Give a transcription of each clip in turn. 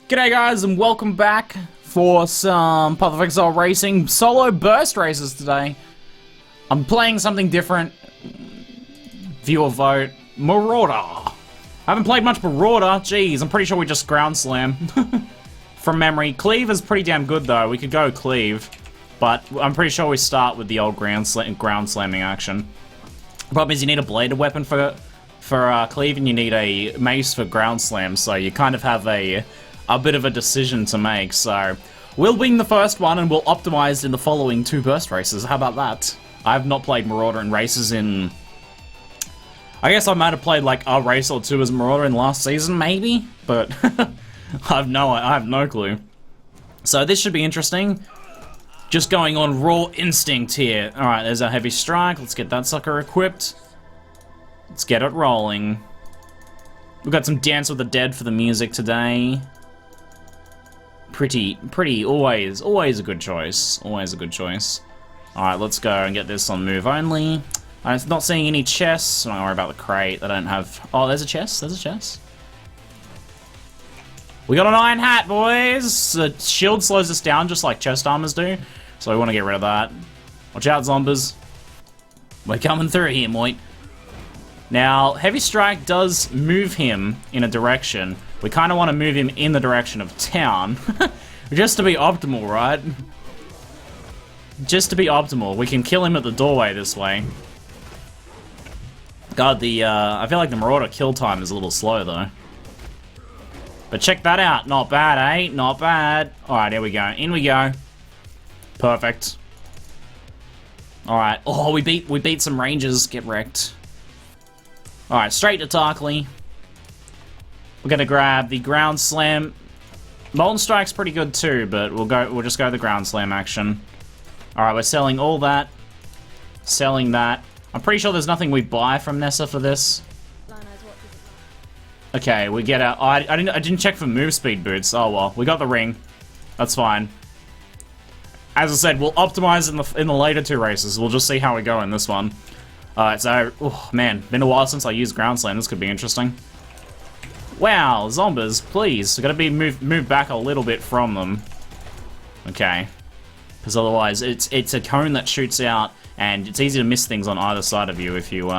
G'day guys and welcome back for some Path of Exile Racing solo burst races today. I'm playing something different. Viewer vote. Marauder. I haven't played much Marauder. Jeez, I'm pretty sure we just ground slam. From memory. Cleave is pretty damn good though. We could go Cleave. But I'm pretty sure we start with the old ground slamming action. The problem is you need a bladed weapon for Cleave and you need a mace for ground slam, so you kind of have a bit of a decision to make. So we'll win the first one and we'll optimize in the following two burst races. How about that? I've not played Marauder in races in... I guess I might have played like a race or two as Marauder in last season, maybe? But I have no clue. So this should be interesting. Just going on raw instinct here. Alright, there's our heavy strike. Let's get that sucker equipped. Let's get it rolling. We've got some Dance with the Dead for the music today. Pretty, always a good choice. Always a good choice. Alright, let's go and get this on move only. I'm not seeing any chests. Don't worry about the crate. They don't have... Oh, there's a chest. There's a chest. We got an iron hat, boys! The shield slows us down just like chest armors do. So we want to get rid of that. Watch out, zombies. We're coming through here, mate. Now, Heavy Strike does move him in a direction. We kind of want to move him in the direction of town. Just to be optimal, right? Just to be optimal. We can kill him at the doorway this way. God, I feel like the Marauder kill time is a little slow, though. But check that out. Not bad, eh? Not bad. Alright, here we go. In we go. Perfect. Alright. Oh, we beat some rangers. Get wrecked. Alright, straight to Tarkley. We're gonna grab the ground slam. Molten Strike's pretty good too, but we'll just go the ground slam action. Alright, we're selling all that. Selling that. I'm pretty sure there's nothing we buy from Nessa for this. Okay, we get our... Oh, I didn't check for move speed boots. Oh well, we got the ring. That's fine. As I said, we'll optimize in the later two races. We'll just see how we go in this one. Alright, so... Oh, man. Been a while since I used ground slam. This could be interesting. Wow, zombies, please. We gotta be moved back a little bit from them. Okay. Because otherwise, it's a cone that shoots out, and it's easy to miss things on either side of you if you,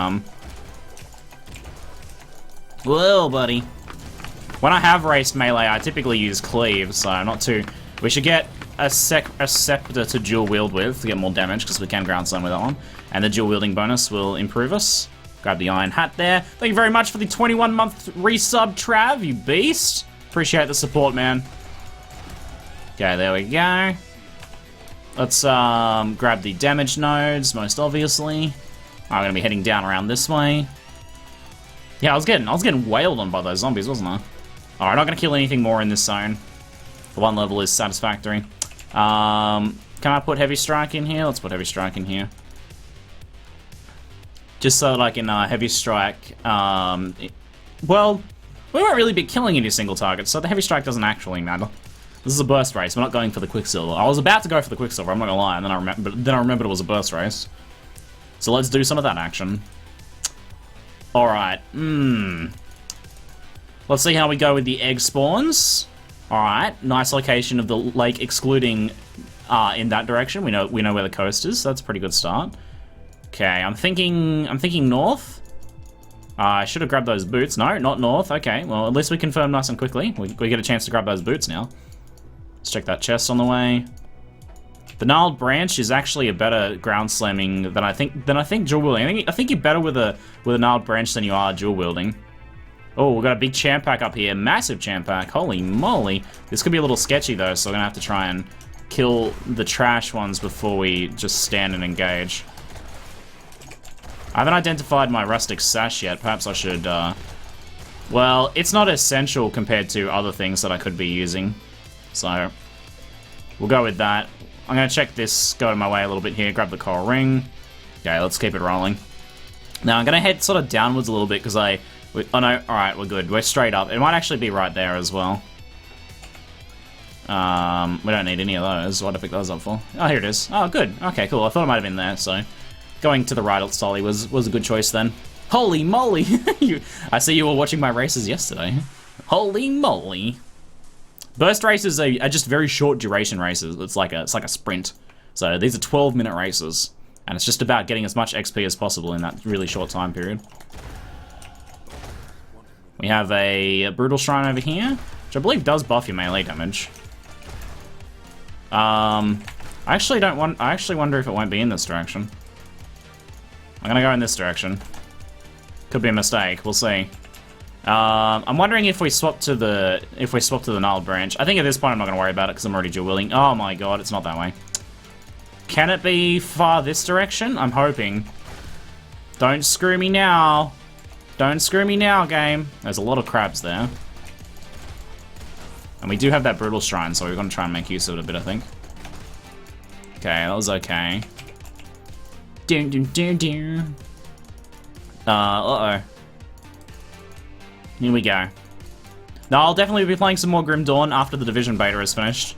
Whoa, buddy. When I have raced melee, I typically use cleave, so not too... We should get a scepter to dual wield with to get more damage, because we can ground slam with that one. And the dual wielding bonus will improve us. Grab the iron hat there. Thank you very much for the 21-month resub, Trav, you beast. Appreciate the support, man. Okay, there we go. Let's grab the damage nodes, most obviously. I'm gonna be heading down around this way. Yeah, I was getting wailed on by those zombies, wasn't I? Alright, not gonna kill anything more in this zone. The one level is satisfactory. Can I put Heavy Strike in here? Let's put Heavy Strike in here. Just so that I can Heavy Strike, well, we won't really be killing any single targets, so the Heavy Strike doesn't actually matter. This is a burst race, we're not going for the Quicksilver. I was about to go for the Quicksilver, I'm not gonna lie, and then I remembered it was a burst race. So let's do some of that action. Alright, Let's see how we go with the egg spawns. Alright, nice location of the lake excluding in that direction. We know where the coast is, so that's a pretty good start. Okay, I'm thinking north. I should have grabbed those boots. No, not north. Okay, well, at least we confirm nice and quickly. We get a chance to grab those boots now. Let's check that chest on the way. The gnarled branch is actually a better ground slamming than I think dual wielding. I think you're better with a gnarled branch than you are dual wielding. Oh, we've got a big champ pack up here. Massive champ pack. Holy moly. This could be a little sketchy though, so we're gonna have to try and kill the trash ones before we just stand and engage. I haven't identified my rustic sash yet. Perhaps I should, well, it's not essential compared to other things that I could be using. So, we'll go with that. I'm gonna check this, go my way a little bit here, grab the coral ring. Okay, let's keep it rolling. Now, I'm gonna head sort of downwards a little bit, because oh no, alright, we're good. We're straight up. It might actually be right there as well. We don't need any of those. What did I pick those up for? Oh, here it is. Oh, good. Okay, cool. I thought it might have been there, so... Going to the right slowly was a good choice then. Holy moly! I see you were watching my races yesterday. Holy moly! Burst races are just very short duration races. It's like a sprint. So these are 12-minute races, and it's just about getting as much XP as possible in that really short time period. We have a Brutal Shrine over here, which I believe does buff your melee damage. I actually wonder if it won't be in this direction. I'm gonna go in this direction. Could be a mistake. We'll see. I'm wondering if we swap to the Gnarled Branch. I think at this point I'm not gonna worry about it because I'm already dual wielding. Oh my god, it's not that way. Can it be far this direction? I'm hoping. Don't screw me now. Don't screw me now, game. There's a lot of crabs there. And we do have that Brutal Shrine, so we're gonna try and make use of it a bit, I think. Okay, that was okay. Uh-oh. Here we go. Now, I'll definitely be playing some more Grim Dawn after the Division Beta is finished.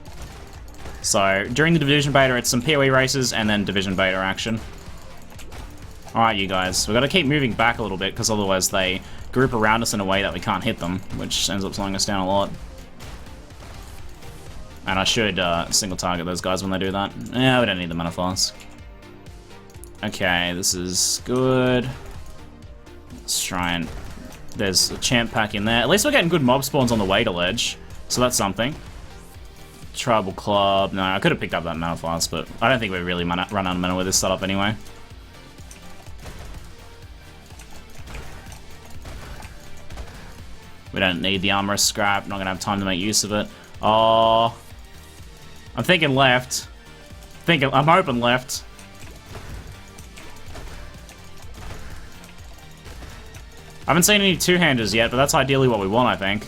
So, during the Division Beta, it's some PoE races and then Division Beta action. Alright, you guys. We've got to keep moving back a little bit, because otherwise they group around us in a way that we can't hit them, which ends up slowing us down a lot. And I should single target those guys when they do that. Yeah, we don't need the Mana Flask. Okay, this is good. Let's try and... There's a champ pack in there. At least we're getting good mob spawns on the way to ledge, so that's something. Tribal Club. No, I could have picked up that Mana Flask, but I don't think we really run out of mana with this setup anyway. We don't need the Armorous Scrap. Not gonna have time to make use of it. Oh, I'm thinking left. I'm hoping left. I haven't seen any two-handers yet, but that's ideally what we want, I think.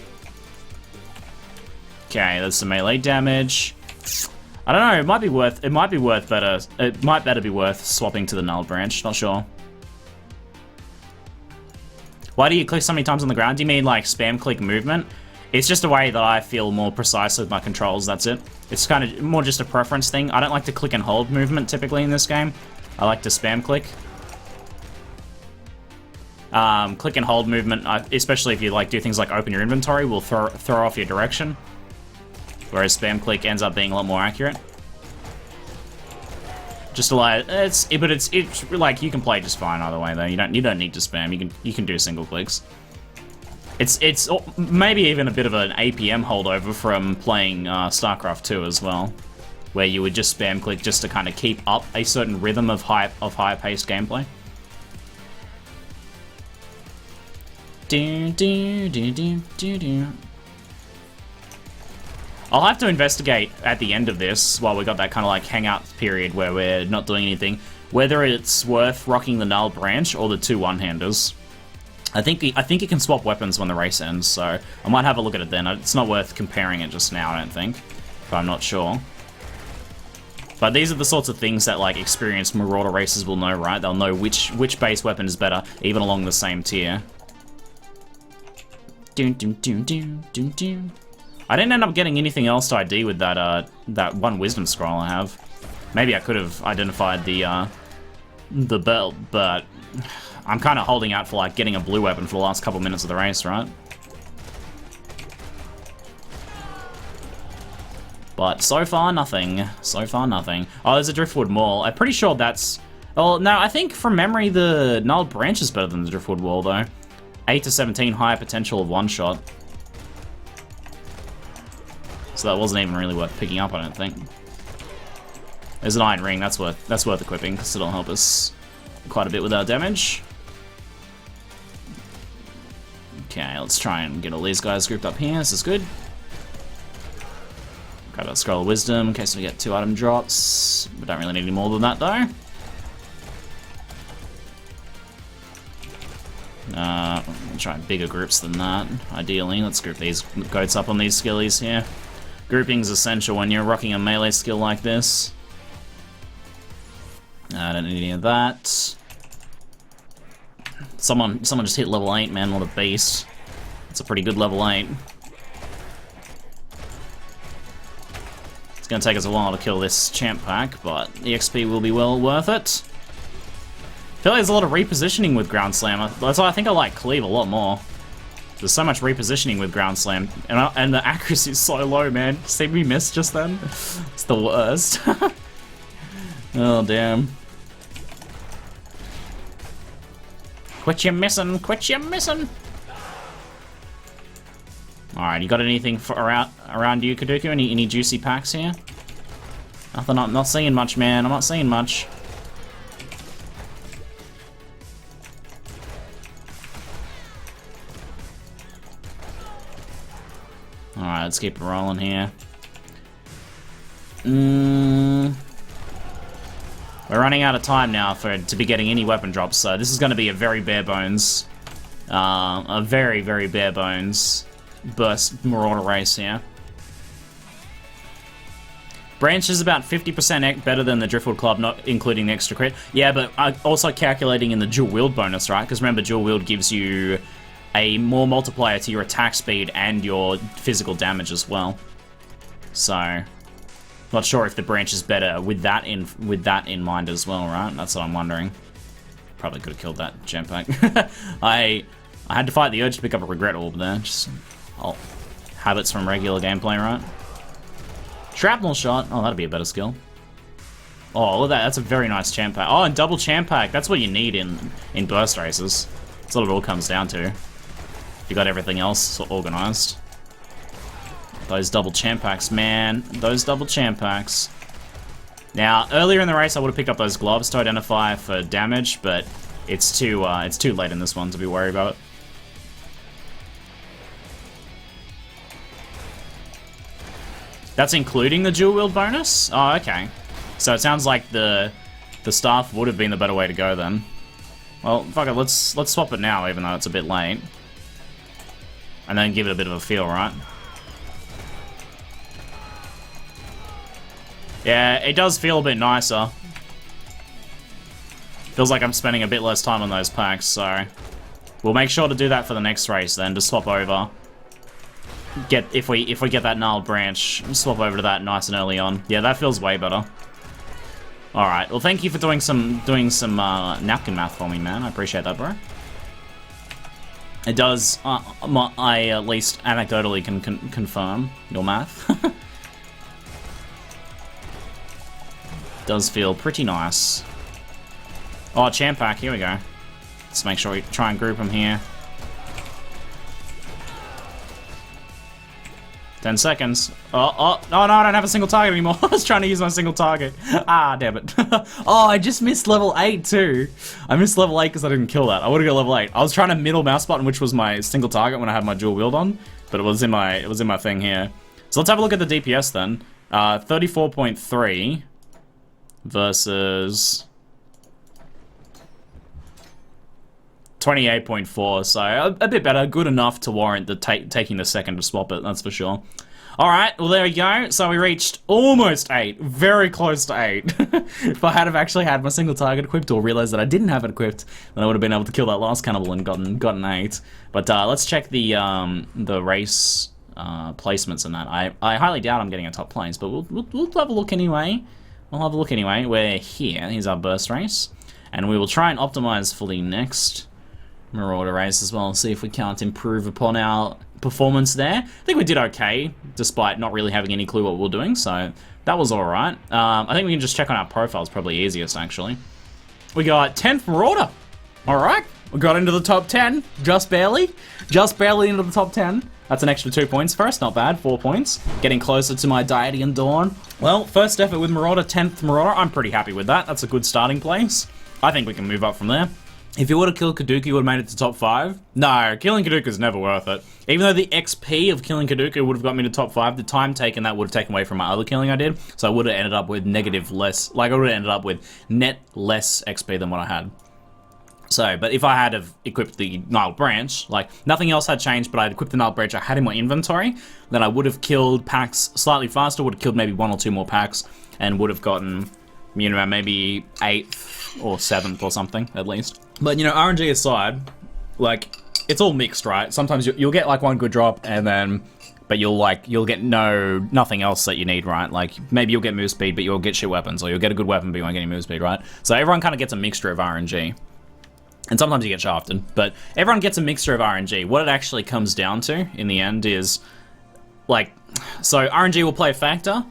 Okay, there's some melee damage. I don't know, it might better be worth swapping to the Gnarled Branch, not sure. Why do you click so many times on the ground? Do you mean like spam click movement? It's just a way that I feel more precise with my controls, that's it. It's kind of more just a preference thing. I don't like to click and hold movement typically in this game. I like to spam click. Click and hold movement, especially if you like do things like open your inventory, will throw off your direction. Whereas spam click ends up being a lot more accurate. Just a lot. It's like you can play just fine either way though. You don't need to spam. You can do single clicks. It's maybe even a bit of an APM holdover from playing StarCraft 2 as well, where you would just spam click just to kind of keep up a certain rhythm of high-paced gameplay. I'll have to investigate at the end of this, while we got that kind of like hangout period where we're not doing anything, whether it's worth rocking the Gnarled Branch or the two one-handers. I think it can swap weapons when the race ends, so I might have a look at it then. It's not worth comparing it just now, I don't think, if I'm not sure. But these are the sorts of things that like experienced Marauder racers will know, right? They'll know which base weapon is better, even along the same tier. I didn't end up getting anything else to ID with that one wisdom scroll I have. Maybe I could have identified the belt, but I'm kind of holding out for like getting a blue weapon for the last couple minutes of the race, right? But so far nothing. So far nothing. Oh, there's a Driftwood Mall. I'm pretty sure that's... Oh, no, I think from memory the Gnarled Branch is better than the Driftwood Wall though. 8 to 17 higher potential of one shot. So that wasn't even really worth picking up, I don't think. There's an Iron Ring, that's worth equipping, because it'll help us quite a bit with our damage. Okay, let's try and get all these guys grouped up here, this is good. Grab that Scroll of Wisdom in case we get 2 item drops. We don't really need any more than that though. We'll try bigger groups than that, ideally. Let's group these goats up on these skillies here. Grouping's essential when you're rocking a melee skill like this. I don't need any of that. Someone just hit level 8, man, what a beast. It's a pretty good level 8. It's gonna take us a while to kill this champ pack, but the XP will be well worth it. I feel like there's a lot of repositioning with Ground Slammer. That's why I think I like Cleave a lot more There's so much repositioning with Ground Slam, and the accuracy is so low, man. See me miss just then? It's the worst. Oh, damn. Quit your missing, quit your missing. Alright, you got anything for around you, Kaduku? Any juicy packs here? Nothing, I'm not seeing much, man. I'm not seeing much. Alright, let's keep it rolling here. We're running out of time now to be getting any weapon drops, so this is going to be a very bare bones, a very, very bare bones burst Marauder race here. Branch is about 50% better than the Driftwood Club, not including the extra crit. Yeah, but also calculating in the dual wield bonus, right? Because remember, dual wield gives you a more multiplier to your attack speed and your physical damage as well. So, not sure if the branch is better with that in mind as well, right? That's what I'm wondering. Probably could have killed that gem pack. I had to fight the urge to pick up a regret orb there. Just habits from regular gameplay, right? Shrapnel shot. Oh, that'd be a better skill. Oh, look at that. That's a very nice champ pack. Oh, and double champ pack. That's what you need in burst races. That's what it all comes down to. You got everything else organized. Those double champ packs, man. Those double champ packs. Now, earlier in the race, I would have picked up those gloves to identify for damage, but it's too late in this one to be worried about it. That's including the dual wield bonus? Oh, okay. So it sounds like the staff would have been the better way to go then. Well, fuck it, let's swap it now, even though it's a bit late. And then give it a bit of a feel, right? Yeah, it does feel a bit nicer. Feels like I'm spending a bit less time on those packs, so we'll make sure to do that for the next race then, to swap over. If we get that gnarled branch, swap over to that nice and early on. Yeah, that feels way better. All right. Well, thank you for doing some napkin math for me, man. I appreciate that, bro. It does. I at least anecdotally can confirm your math. Does feel pretty nice. Oh, champ pack. Here we go. Let's make sure we try and group them here. 10 seconds. Oh, no, I don't have a single target anymore. I was trying to use my single target. Ah, damn it. Oh, I just missed level 8 too. I missed level 8 because I didn't kill that. I would have got level 8. I was trying to middle mouse button, which was my single target when I had my dual wield on, but it was in my thing here. So let's have a look at the DPS then. 34.3 versus 28.4, so a bit better, good enough to warrant the taking the second to swap it, that's for sure. Alright, well there we go, so we reached almost 8, very close to 8. If I had have actually had my single target equipped or realized that I didn't have it equipped, then I would have been able to kill that last cannibal and gotten 8. But let's check the race placements and that. I highly doubt I'm getting a top place, but we'll have a look anyway. We'll have a look anyway. We're here, here's our burst race, and we will try and optimize for the next Marauder race as well and see if we can't improve upon our performance there. I think we did okay, despite not really having any clue what we were doing, so that was alright. I think we can just check on our profiles, probably easiest, actually. We got 10th Marauder. Alright, we got into the top 10, just barely into the top 10. That's an extra 2 points for us, not bad, 4 points. Getting closer to my deity and dawn. Well, first effort with Marauder, 10th Marauder, I'm pretty happy with that. That's a good starting place. I think we can move up from there. If you would have killed Kaduki, you would have made it to top 5. No, killing Kaduki is never worth it. Even though the XP of killing Kaduki would have got me to top 5, the time taken that would have taken away from my other killing I did, so I would have ended up with negative less, like I would have ended up with net less XP than what I had. So, but if I had have equipped the Gnarled Branch, like nothing else had changed, but I had equipped the Gnarled Branch I had in my inventory, then I would have killed packs slightly faster, would have killed maybe 1 or 2 more packs, and would have gotten, you know, maybe 8th or 7th or something, at least. But, you know, RNG aside, like, it's all mixed, right? Sometimes you'll get, like, one good drop, and then, but you'll get nothing else that you need, right? Like, maybe you'll get move speed, but you'll get shit weapons, or you'll get a good weapon, but you won't get any move speed, right? So everyone kind of gets a mixture of RNG. And sometimes you get shafted, but everyone gets a mixture of RNG. What it actually comes down to, in the end, is, like, so RNG will play a factor,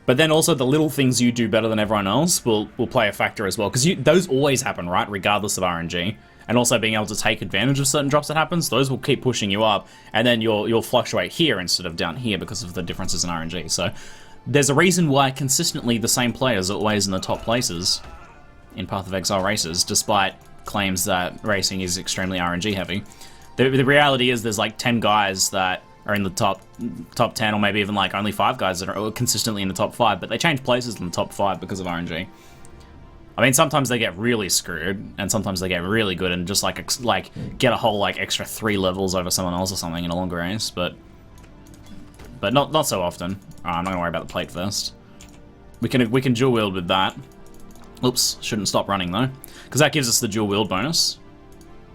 but then also the little things you do better than everyone else will play a factor as well, because those always happen, right, regardless of RNG. And also being able to take advantage of certain drops that happens, those will keep pushing you up, and then you'll fluctuate here instead of down here because of the differences in RNG. So there's a reason why consistently the same players are always in the top places in Path of Exile races, despite claims that racing is extremely RNG heavy. The reality is there's like 10 guys that are in the top 10, or maybe even like only 5 guys that are consistently in the top 5, but they change places in the top 5 because of RNG. I mean, sometimes they get really screwed, and sometimes they get really good and just like get a whole like extra 3 levels over someone else or something in a longer race, but not so often. I'm not gonna worry about the plate first. We can dual wield with that. Oops, shouldn't stop running though, because that gives us the dual wield bonus,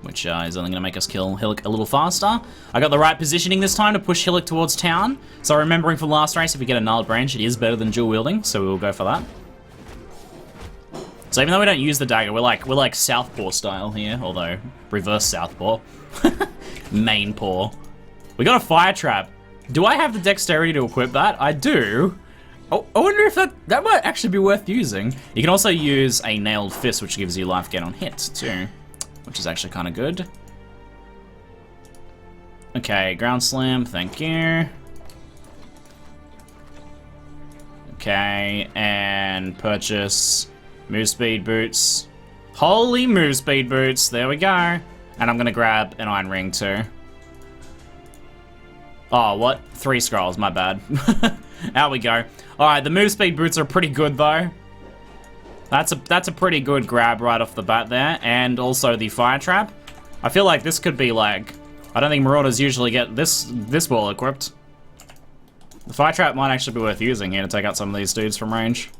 which is only going to make us kill Hillock a little faster. I got the right positioning this time to push Hillock towards town. So remembering from last race, if we get a gnarled branch, it is better than dual wielding, so we will go for that. So even though we don't use the dagger, we're like southpaw style here, although reverse southpaw, main paw. We got a fire trap. Do I have the dexterity to equip that? I do. Oh, I wonder if that might actually be worth using. You can also use a nailed fist, which gives you life gain on hits too, which is actually kind of good. Okay, ground slam, thank you. Okay, and purchase move speed boots. Holy move speed boots, there we go. And I'm gonna grab an iron ring too. Oh, what? 3 scrolls, my bad. Out we go. Alright, the move speed boots are pretty good though. That's a pretty good grab right off the bat there. And also the fire trap. I feel like this could be like, I don't think Marauders usually get this well equipped. The fire trap might actually be worth using here to take out some of these dudes from range.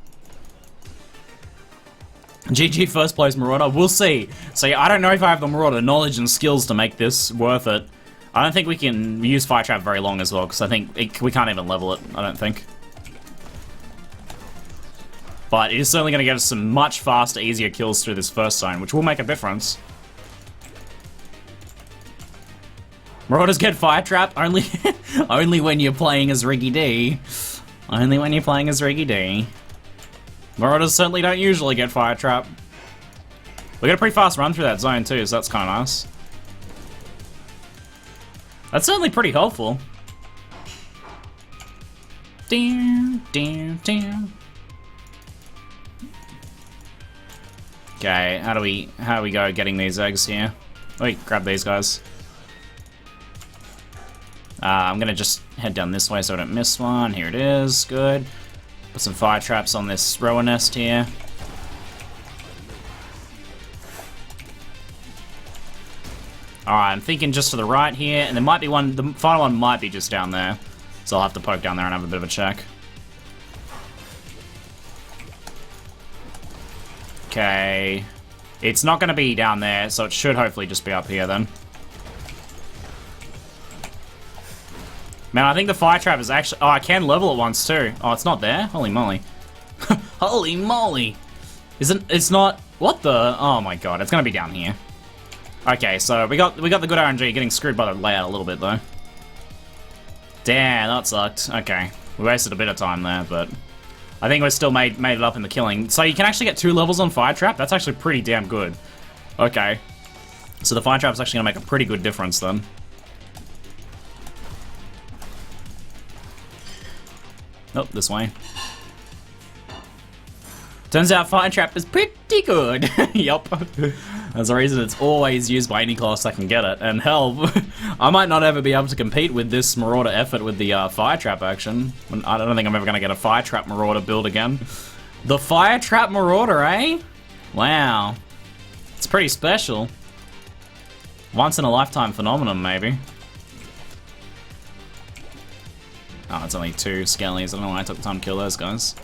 GG first place Marauder, we'll see. See, I don't know if I have the Marauder knowledge and skills to make this worth it. I don't think we can use fire trap very long as well, because I think we can't even level it, I don't think. But it is certainly going to get us some much faster, easier kills through this first zone, which will make a difference. Marauders get fire trap only only when you're playing as ZiggyD. Only when you're playing as ZiggyD. Marauders certainly don't usually get fire trap. We got a pretty fast run through that zone too, so that's kind of nice. That's certainly pretty helpful. Damn, damn, damn. Okay, how do we go getting these eggs here? Wait, grab these guys. I'm gonna just head down this way so I don't miss one. Here it is, good. Put some fire traps on this rower nest here. Alright, I'm thinking just to the right here, and there might be one, the final one might be just down there. So I'll have to poke down there and have a bit of a check. Okay. It's not going to be down there, so it should hopefully just be up here then. Man, I think the fire trap is actually... Oh, I can level it once too. Oh, it's not there? Holy moly. Holy moly! It's not... What the... Oh my god, it's going to be down here. Okay, so we got the good RNG, getting screwed by the layout a little bit though. Damn, that sucked. Okay, we wasted a bit of time there, but I think we still made it up in the killing. So you can actually get 2 levels on fire trap. That's actually pretty damn good. Okay, so the fire trap is actually gonna make a pretty good difference then. Nope, this way. Turns out fire trap is pretty good. Yup. There's a reason it's always used by any class that can get it. And hell, I might not ever be able to compete with this Marauder effort with the fire trap action. I don't think I'm ever going to get a fire trap Marauder build again. The fire trap Marauder, eh? Wow. It's pretty special. Once in a lifetime phenomenon, maybe. Oh, it's only 2 skellies. I don't know why I took the time to kill those guys.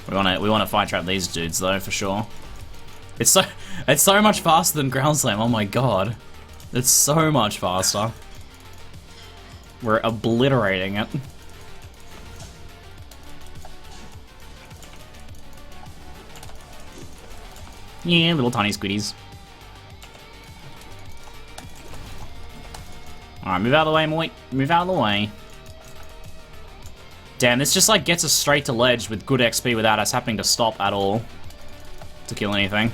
We want to fire trap these dudes though, for sure. It's so much faster than ground slam. Oh my god, it's so much faster. We're obliterating it. Yeah, little tiny squiddies. Alright, move out of the way, Moit. Move out of the way. Damn, this just like gets us straight to ledge with good XP without us having to stop at all to kill anything.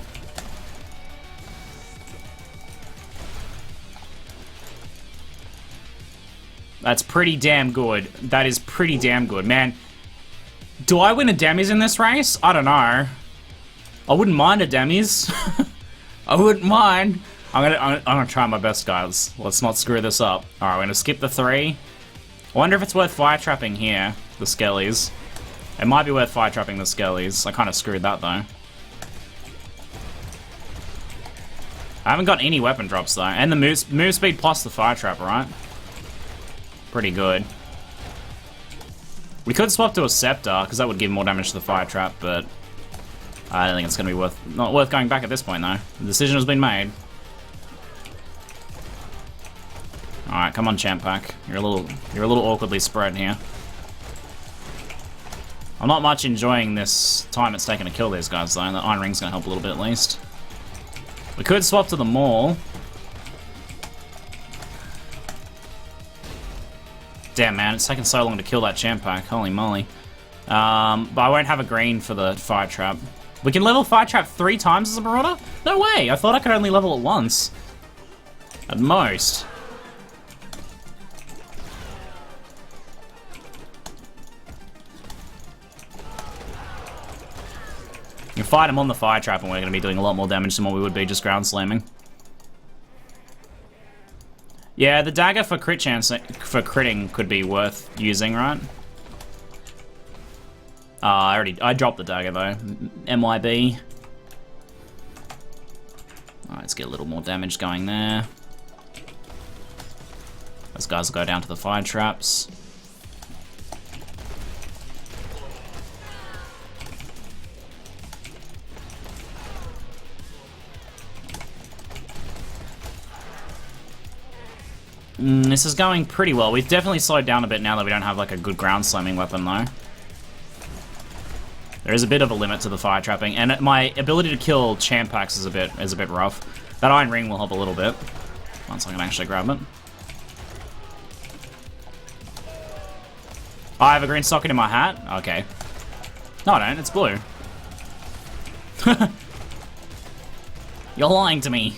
That's pretty damn good. That is pretty damn good, man. Do I win a demis in this race? I don't know. I wouldn't mind a demis. I wouldn't mind. I'm gonna try my best, guys. Let's not screw this up. Alright, we're gonna skip the 3. I wonder if it's worth fire trapping here, the skellies. It might be worth fire trapping the skellies. I kind of screwed that though. I haven't got any weapon drops though, and the move speed plus the fire trap, right? Pretty good. We could swap to a scepter because that would give more damage to the fire trap, but I don't think it's gonna be not worth going back at this point though. The decision has been made. Alright, come on, Champ Pack. You're a little awkwardly spread here. I'm not much enjoying this time it's taken to kill these guys though. The Iron Ring's gonna help a little bit at least. We could swap to the Maul. Damn, man, it's taken so long to kill that Champ Pack. Holy moly. But I won't have a green for the Fire Trap. We can level Fire Trap 3 times as a Marauder? No way! I thought I could only level it once. At most. You can fight him on the Fire Trap and we're going to be doing a lot more damage than what we would be just ground slamming. Yeah, the dagger for crit chance for critting could be worth using, right? I dropped the dagger though. MYB. Alright, let's get a little more damage going there. Those guys will go down to the fire traps. This is going pretty well. We've definitely slowed down a bit now that we don't have like a good ground slamming weapon though. There is a bit of a limit to the fire trapping, and my ability to kill champ packs is a bit rough. That Iron Ring will help a little bit once I can actually grab it. I have a green socket in my hat? Okay. No, I don't. It's blue. You're lying to me.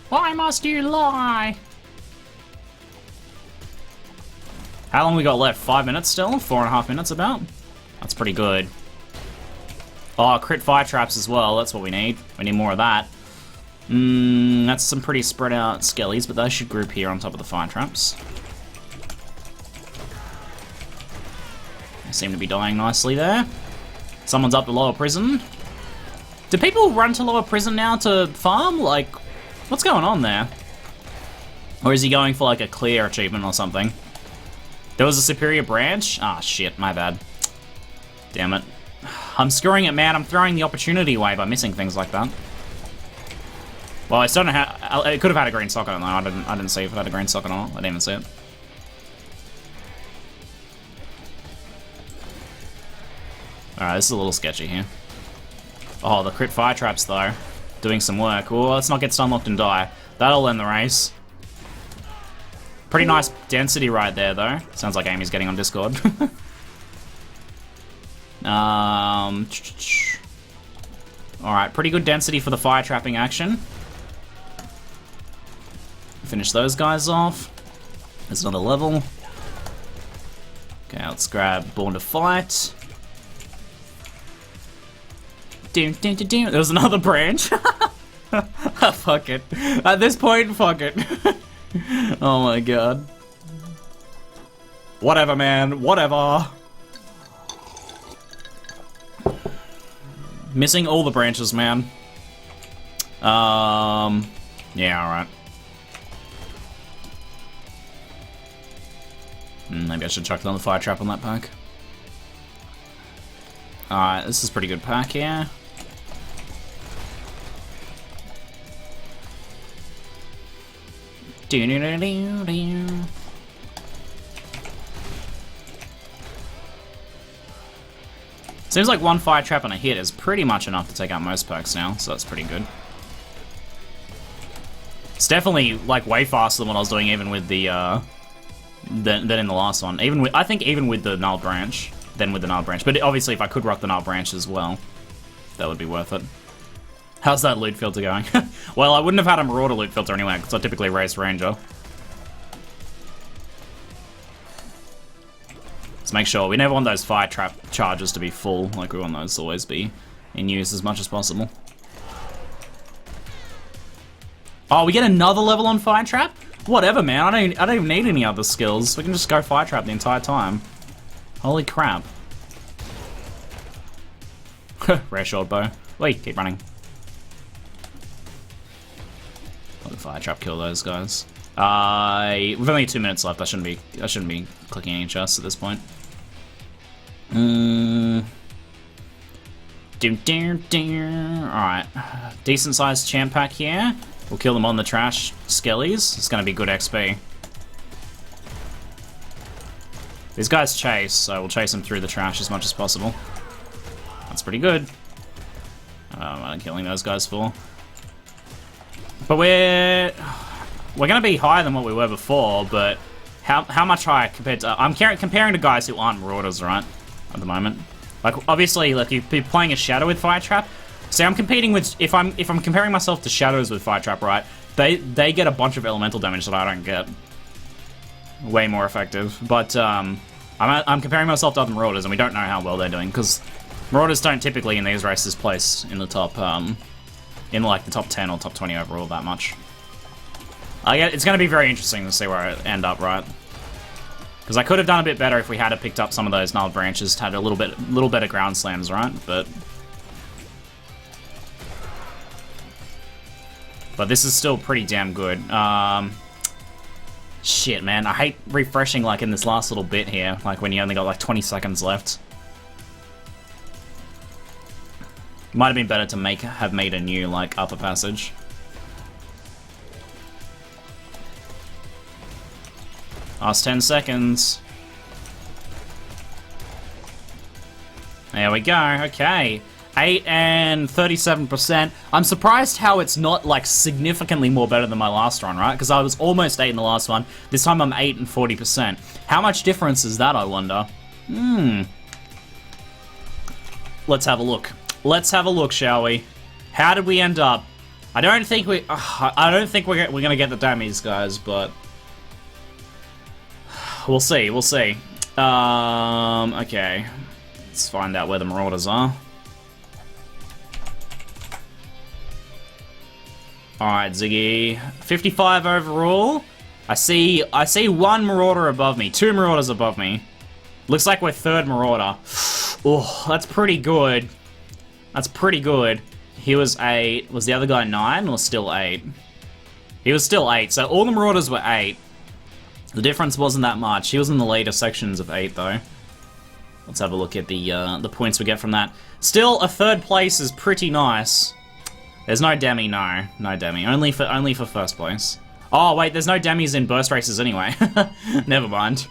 Why must you lie? How long we got left? 5 minutes still? 4.5 minutes about? That's pretty good. Oh, crit fire traps as well. That's what we need. We need more of that. That's some pretty spread out skellies, but those should group here on top of the fire traps. They seem to be dying nicely there. Someone's up the lower prison. Do people run to lower prison now to farm? Like, what's going on there? Or is he going for like a clear achievement or something? There was a superior branch? Ah, shit, my bad. Damn it. I'm screwing it, man. I'm throwing the opportunity away by missing things like that. Well, I still don't have... It could have had a green socket on that. I didn't see if it had a green socket or not. I didn't even see it. Alright, this is a little sketchy here. Oh, the crit fire traps, though. Doing some work. Oh, let's not get stunlocked and die. That'll end the race. Pretty nice density right there, though. Sounds like Amy's getting on Discord. Alright, pretty good density for the fire trapping action. Finish those guys off. There's another level. Okay, let's grab Born to Fight. There was another branch. Fuck it. At this point, fuck it. Oh my god. Whatever, man. Whatever. Missing all the branches, man. Yeah, alright. Maybe I should chuck another fire trap on that pack. Alright, this is a pretty good pack here. Seems like one fire trap and a hit is pretty much enough to take out most perks now, so that's pretty good. It's definitely like way faster than what I was doing even with the than in the last one. Even with, I think even with the Gnarled Branch, than with the Gnarled Branch. But obviously if I could rock the Gnarled Branch as well, that would be worth it. How's that loot filter going? Well, I wouldn't have had a Marauder loot filter anyway, because I typically race Ranger. Let's make sure. We never want those fire trap charges to be full. Like, we want those to always be in use as much as possible. Oh, we get another level on fire trap? Whatever, man. I don't even need any other skills. We can just go fire trap the entire time. Holy crap. Rare short bow. Wait, keep running. Let the fire trap kill those guys. We've only 2 minutes left. I shouldn't be clicking any chests at this point. Alright. Decent sized champ pack here. We'll kill them on the trash skellies. It's gonna be good XP. These guys chase, so we'll chase them through the trash as much as possible. That's pretty good. I'm killing those guys for. But we're gonna be higher than what we were before, but how much higher compared to... I'm comparing to guys who aren't Marauders, right? At the moment. Like, obviously, like, if you're playing a Shadow with Fire Trap, see, I'm competing with... If I'm comparing myself to Shadows with Fire Trap, right, they get a bunch of elemental damage that I don't get. Way more effective. But, I'm comparing myself to other Marauders, and we don't know how well they're doing, because Marauders don't typically, in these races, place in the top, in, like, the top 10 or top 20 overall that much. It's going to be very interesting to see where I end up, right? Because I could have done a bit better if we had picked up some of those Gnarled Branches, had a little better ground slams, right? But this is still pretty damn good. Shit, man, I hate refreshing like in this last little bit here, like when you only got like 20 seconds left. Might have been better to have made a new like upper passage. Last 10 seconds. There we go, okay. 8 and 37%. I'm surprised how it's not, like, significantly more better than my last run, right? Because I was almost 8 in the last one. This time I'm 8 and 40%. How much difference is that, I wonder? Let's have a look. Let's have a look, shall we? How did we end up? I don't think we're gonna get the damage, guys, but... We'll see, we'll see. Okay. Let's find out where the Marauders are. Alright, Ziggy. 55 overall. I see one Marauder above me. 2 Marauders above me. Looks like we're 3rd Marauder. Oh, that's pretty good. That's pretty good. He was 8. Was the other guy 9 or still 8? He was still 8, so all the Marauders were 8. The difference wasn't that much. He was in the later sections of 8, though. Let's have a look at the points we get from that. Still, a 3rd place is pretty nice. There's no demi, no. No demi. Only for 1st place. Oh, wait, there's no demis in burst races anyway. Never mind.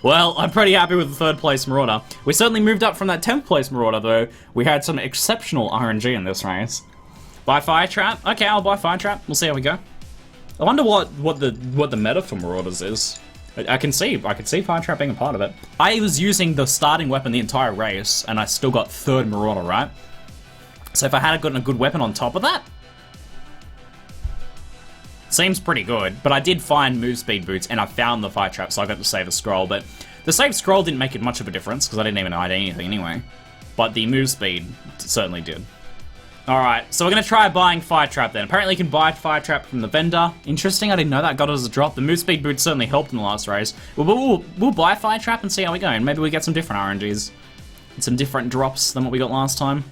Well, I'm pretty happy with the 3rd place Marauder. We certainly moved up from that 10th place Marauder, though. We had some exceptional RNG in this race. Buy Fire Trap? Okay, I'll buy Fire Trap. We'll see how we go. I wonder what the meta for Marauders is. I can see Fire Trap being a part of it. I was using the starting weapon the entire race, and I still got 3rd Marauder, right? So if I had gotten a good weapon on top of that, seems pretty good. But I did find move speed boots, and I found the Fire Trap, so I got to save a scroll. But the save scroll didn't make it much of a difference, because I didn't even hide anything anyway. But the move speed certainly did. Alright, so we're going to try buying Fire Trap then. Apparently you can buy Fire Trap from the vendor. Interesting, I didn't know that got it as a drop. The move speed boots certainly helped in the last race. We'll buy Fire Trap and see how we go, and maybe we get some different RNGs. And some different drops than what we got last time.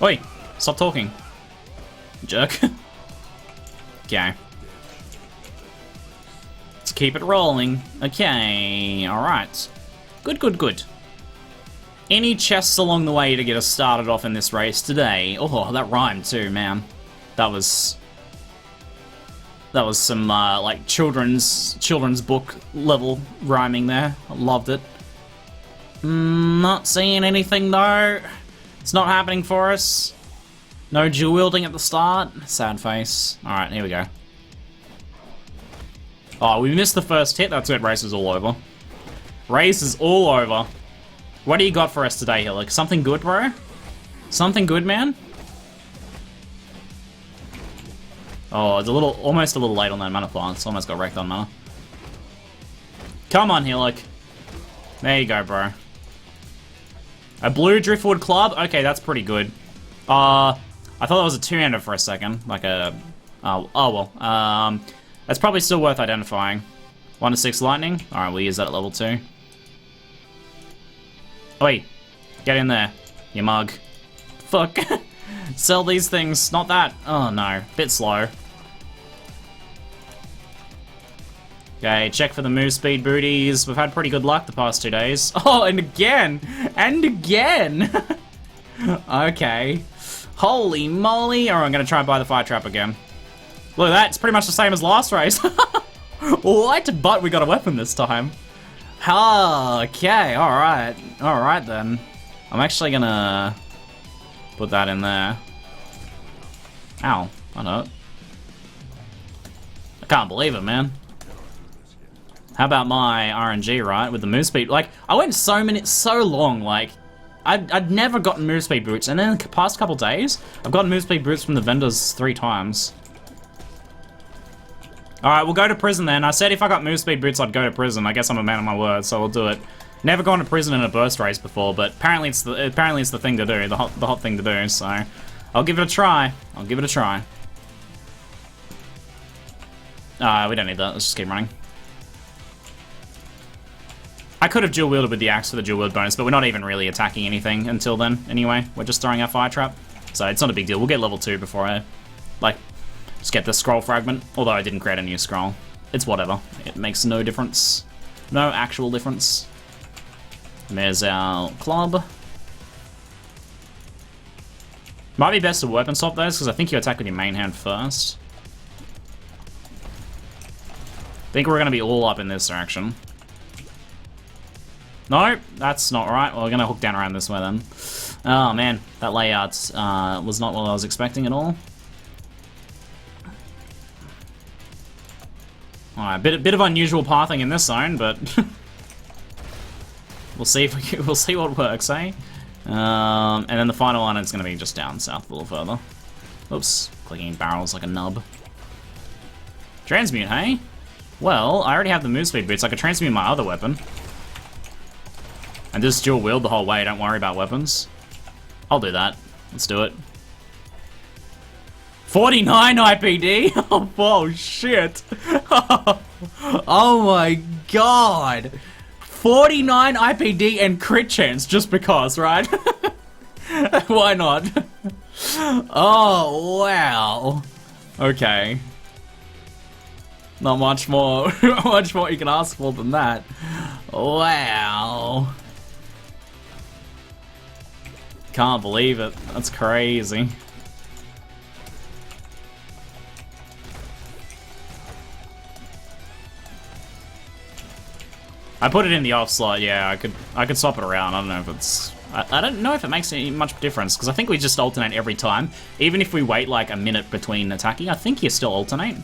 Oi, stop talking. Jerk. Okay. Let's keep it rolling. Okay, alright. Good, good, good. Any chests along the way to get us started off in this race today? Oh, that rhymed too, man. That was some like children's book level rhyming there. I loved it. Not seeing anything though. It's not happening for us. No dual wielding at the start. Sad face. Alright, here we go. Oh, we missed the first hit. That's it. Race is all over. Race is all over. What do you got for us today, Hillick? Something good, bro? Something good, man? Oh, it's almost a little late on that mana plants. Almost got wrecked on mana. Come on, Hillick. There you go, bro. A blue driftwood club? Okay, that's pretty good. I thought that was a two-hander for a second. Like a... oh well. That's probably still worth identifying. 1 to 6 lightning. Alright, we'll use that at level 2. Oi! Get in there, you mug. Fuck. Sell these things, not that. Oh no, bit slow. Okay, check for the move speed booties. We've had pretty good luck the past 2 days. Oh, and again! And again! Okay. Holy moly! Alright, I'm gonna try and buy the fire trap again. Look at that, it's pretty much the same as last race. What? But we got a weapon this time. Okay, alright. Alright then. I'm actually gonna put that in there. Ow, I know it. I can't believe it, man. How about my RNG, right? With the move speed. Like, I went so long, like, I'd never gotten move speed boots, and then the past couple days, I've gotten move speed boots from the vendors 3 times. Alright, we'll go to prison then. I said if I got move speed boots, I'd go to prison. I guess I'm a man of my word, so we'll do it. Never gone to prison in a burst race before, but apparently it's the thing to do, the hot thing to do, so I'll give it a try. I'll give it a try. We don't need that, let's just keep running. I could have dual wielded with the axe for the dual wield bonus, but we're not even really attacking anything until then, anyway. We're just throwing our fire trap, so it's not a big deal. We'll get level 2 before I, like, just get the scroll fragment, although I didn't create a new scroll. It's whatever. It makes no difference. No actual difference. And there's our club. Might be best to weapon swap those, because I think you attack with your main hand first. I think we're going to be all up in this direction. No, that's not right. Well, we're going to hook down around this way then. Oh man, that layout was not what I was expecting at all. Alright, bit of unusual pathing in this zone, but we'll see if we'll see what works, eh? And then the final one is going to be just down south a little further. Oops, clicking barrels like a nub. Transmute, hey? Well, I already have the move speed boots. I could transmute my other weapon. And just dual wield the whole way, don't worry about weapons. I'll do that. Let's do it. 49 IPD? Oh, shit. Oh my god. 49 IPD and crit chance just because, right? Why not? Oh, wow. Okay. Not much more, much more you can ask for than that. Wow. Can't believe it. That's crazy. I put it in the off slot, yeah, I could swap it around. I don't know if it's... I don't know if it makes any much difference, because I think we just alternate every time. Even if we wait like a minute between attacking, I think you still alternate.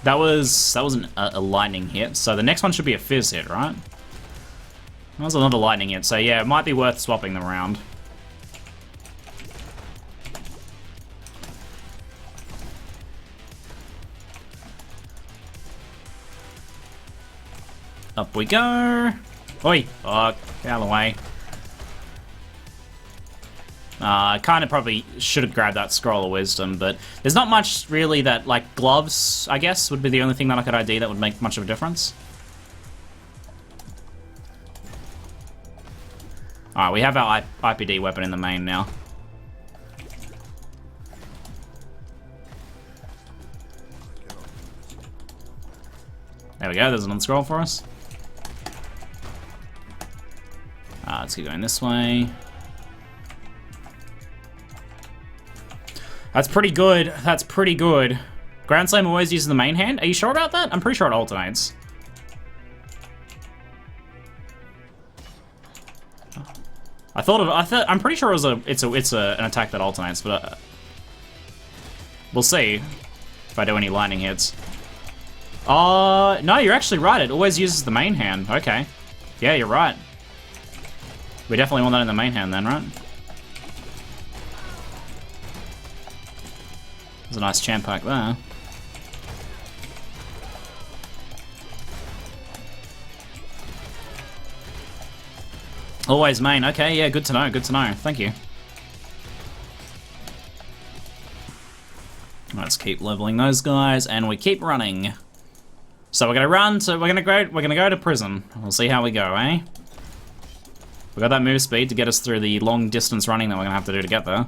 That was a lightning hit, so the next one should be a fizz hit, right? That was another lightning hit, so yeah, it might be worth swapping them around. Up we go. Oi! Oh, get out of the way. I kind of probably should have grabbed that Scroll of Wisdom, but there's not much really that, like, gloves, I guess, would be the only thing that I could ID that would make much of a difference. Alright, we have our IPD weapon in the main now. There we go, there's another scroll for us. Let's keep going this way. That's pretty good. That's pretty good. Ground Slam always uses the main hand. Are you sure about that? I'm pretty sure it alternates. I'm pretty sure it's an attack that alternates, but we'll see if I do any lightning hits. No, you're actually right. It always uses the main hand. Okay. Yeah, you're right. We definitely want that in the main hand then, right? There's a nice champ pack there. Always main. Okay, yeah, good to know, good to know. Thank you. Let's keep leveling those guys, and we keep running. So we're gonna run. So we're gonna go to prison. We'll see how we go, eh? We got that move speed to get us through the long distance running that we're gonna have to do to get there.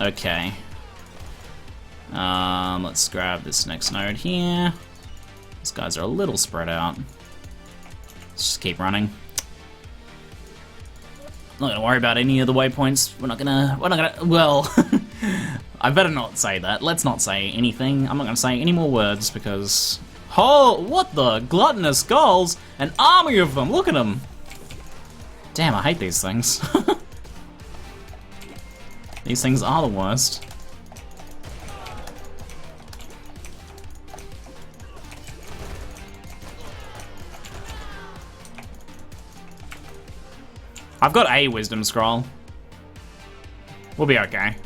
Okay. Let's grab this next node here. These guys are a little spread out. Let's just keep running. Not gonna worry about any of the waypoints. We're not gonna, well, I better not say that. Let's not say anything. I'm not gonna say any more words because, oh, what the gluttonous skulls! An army of them, look at them! Damn, I hate these things. These things are the worst. I've got a wisdom scroll. We'll be okay.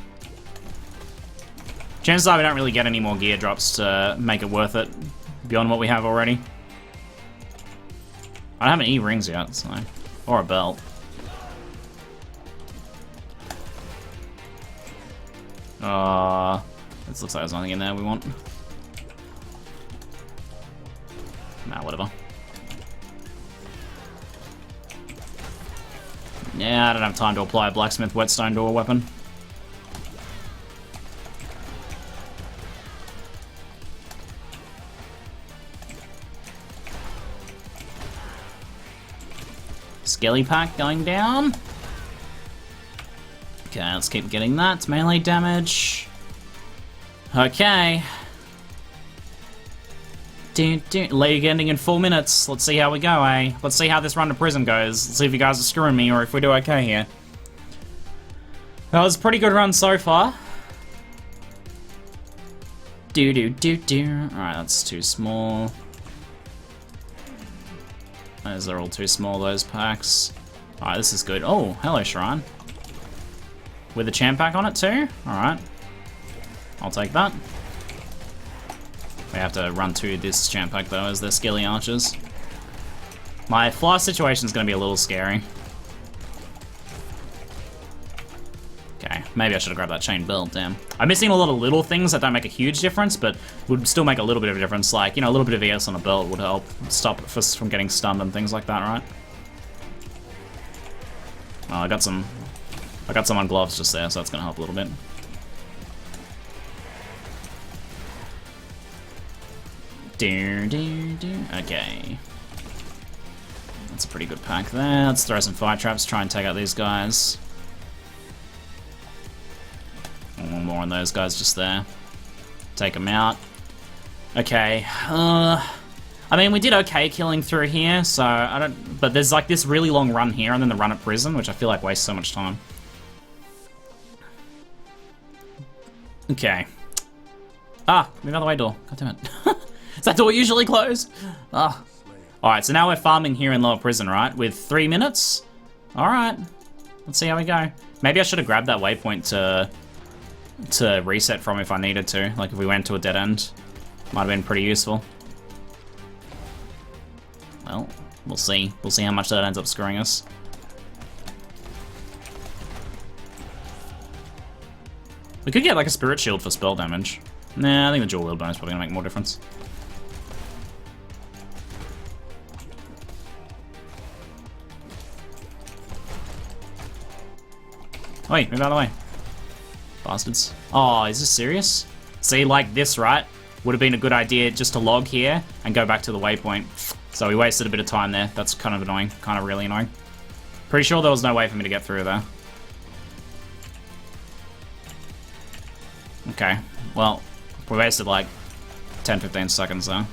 Chances are we don't really get any more gear drops to make it worth it beyond what we have already. I don't have any rings yet, so. Or a belt. This looks like there's nothing in there we want. Nah, whatever. Yeah, I don't have time to apply a blacksmith whetstone to a weapon. Skelly pack going down. Okay, let's keep getting that. Melee damage. Okay. League ending in 4 minutes. Let's see how we go, eh? Let's see how this run to prison goes. Let's see if you guys are screwing me or if we do okay here. That was a pretty good run so far. Alright, that's too small. Those are all too small, those packs. Alright, this is good. Oh, hello, Shrine. With a champ pack on it too? Alright. I'll take that. We have to run to this champ pack though, as they're skilly archers. My fly situation is going to be a little scary. Okay, maybe I should have grabbed that chain belt, damn. I'm missing a lot of little things that don't make a huge difference, but would still make a little bit of a difference. Like, you know, a little bit of ES on a belt would help stop us from getting stunned and things like that, right? Oh, I got some on gloves just there, so that's going to help a little bit. Okay. That's a pretty good pack there. Let's throw some fire traps, try and take out these guys. One more on those guys just there. Take them out. Okay. I mean, we did okay killing through here, so I don't... But there's like this really long run here and then the run at prison, which I feel like wastes so much time. Okay. Ah, move out of the way, door. God damn it. Is that door usually closed? Ah. Alright, so now we're farming here in lower prison, right? With 3 minutes? Alright. Let's see how we go. Maybe I should have grabbed that waypoint to reset from if I needed to. Like if we went to a dead end. Might have been pretty useful. Well, we'll see. We'll see how much that ends up screwing us. We could get like a spirit shield for spell damage. Nah, I think the dual wield bonus is probably gonna make more difference. Wait, move out of the way. Bastards. Oh, is this serious? See, like this, right? Would have been a good idea just to log here and go back to the waypoint. So we wasted a bit of time there. That's kind of annoying. Kind of really annoying. Pretty sure there was no way for me to get through there. Okay. Well, We wasted like 10-15 seconds though.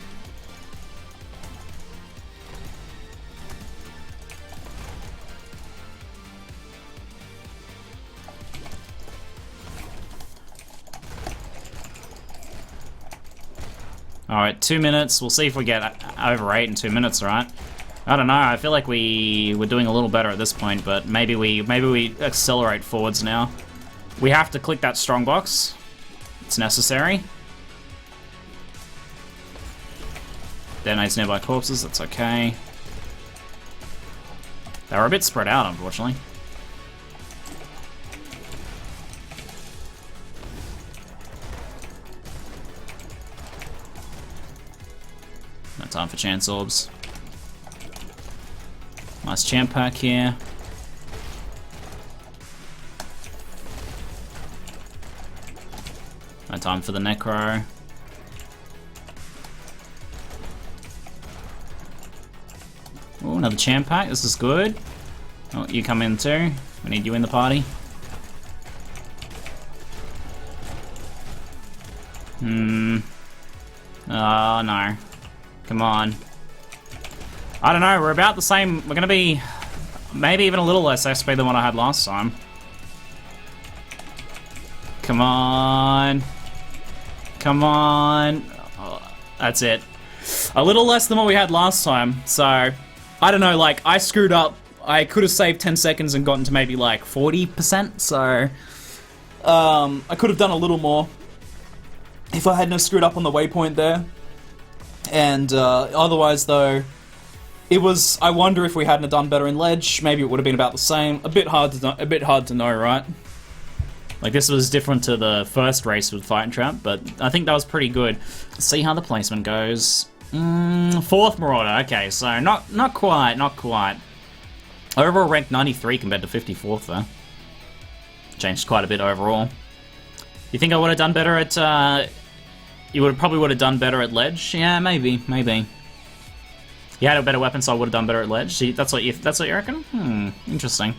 Alright, 2 minutes. We'll see if we get over 8 in 2 minutes, right? I don't know, I feel like we're doing a little better at this point, but maybe we accelerate forwards now. We have to click that strong box. It's necessary. Detonates nearby corpses, that's okay. They were a bit spread out, unfortunately. No time for chance orbs. Nice champ pack here. No time for the necro. Oh, another champ pack. This is good. Oh, you come in too. We need you in the party. Oh no. Come on. I don't know, we're about the same. We're gonna be maybe even a little less SP than what I had last time. Come on. Come on. Oh, that's it. A little less than what we had last time, so I don't know, like, I screwed up. I could have saved 10 seconds and gotten to maybe like 40%, so I could have done a little more if I hadn't have screwed up on the waypoint there. And otherwise though, it was, I wonder if we hadn't have done better in ledge, maybe it would have been about the same. A bit hard to know, right? Like, this was different to the first race with Fight and Trap, but I think that was pretty good. Let's see how the placement goes. 4th Marauder, okay, so not quite. Overall ranked 93 compared to 54th though. Changed quite a bit overall. You think I would have done better at, you probably would have done better at ledge? Yeah, maybe. You had a better weapon, so I would have done better at ledge. See, that's what you reckon? Interesting.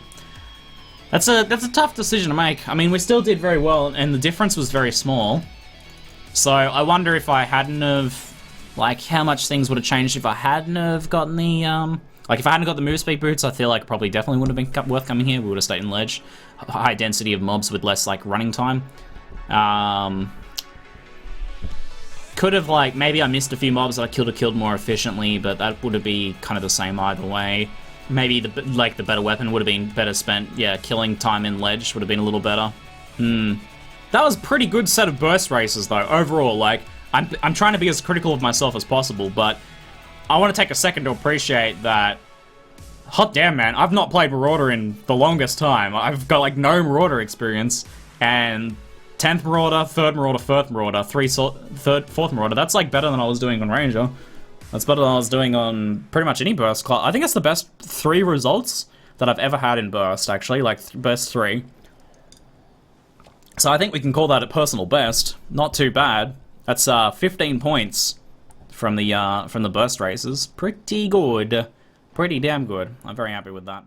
That's a tough decision to make. I mean, we still did very well, and the difference was very small. So I wonder if I hadn't have, like, how much things would have changed if I hadn't have gotten the, like, if I hadn't got the move speed boots, I feel like probably definitely would have been worth coming here. We would have stayed in ledge. High density of mobs with less, like, running time. Could have, like, maybe I missed a few mobs that I killed more efficiently, but that would have been kind of the same either way. Maybe the better weapon would have been better spent. Yeah, killing time in ledge would have been a little better. That was a pretty good set of burst races though. Overall, like, I'm trying to be as critical of myself as possible, but I want to take a second to appreciate that. Hot damn, man! I've not played Marauder in the longest time. I've got like no Marauder experience, and 10th Marauder, 3rd Marauder, 4th Marauder, 4th Marauder. That's like better than I was doing on Ranger. That's better than I was doing on pretty much any burst class. I think it's the best 3 results that I've ever had in burst, actually, like burst 3. So I think we can call that a personal best. Not too bad. That's 15 points from the burst races. Pretty good. Pretty damn good. I'm very happy with that.